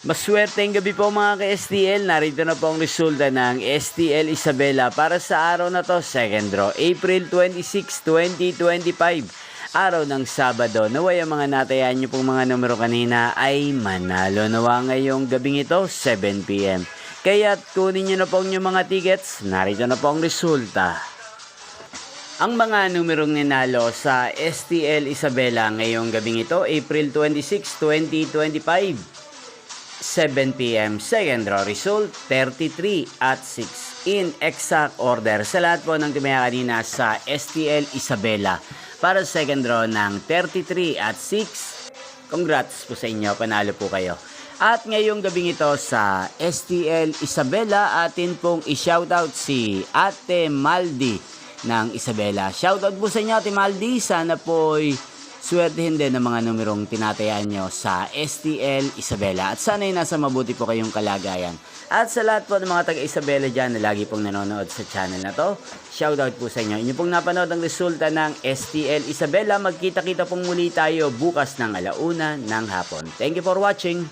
Maswerteng gabi po mga ka-STL. Narito na po ang resulta ng STL Isabela para sa araw na to, second draw, April 26, 2025. Araw ng Sabado. Naway ang mga natayan nyo pong mga numero kanina ay manalo nawa ngayong gabing ito, 7 p.m. Kaya kunin nyo na po ang inyong mga tickets. Narito na po ang resulta. Ang mga numerong ninalo sa STL Isabela ngayong gabing ito, April 26, 2025. 7 p.m. Second draw result, 33 at 6 in exact order sa lahat po ng timaya kanina sa STL Isabela para sa second draw ng 33 at 6. Congrats po sa inyo, panalo po kayo. At ngayong gabing ito sa STL Isabela, atin pong i-shoutout si Ate Maldi ng Isabela. Shoutout po sa inyo, Ate Maldi. Sana po'y swertehin din ng mga numerong tinatayaan nyo sa STL Isabela. At sana'y nasa mabuti po kayong kalagayan. At sa lahat po ng mga taga-Isabela dyan na lagi pong nanonood sa channel na to, shoutout po sa inyo. Inyo pong napanood ang resulta ng STL Isabela. Magkita-kita pong muli tayo bukas ng 1:00 ng hapon. Thank you for watching.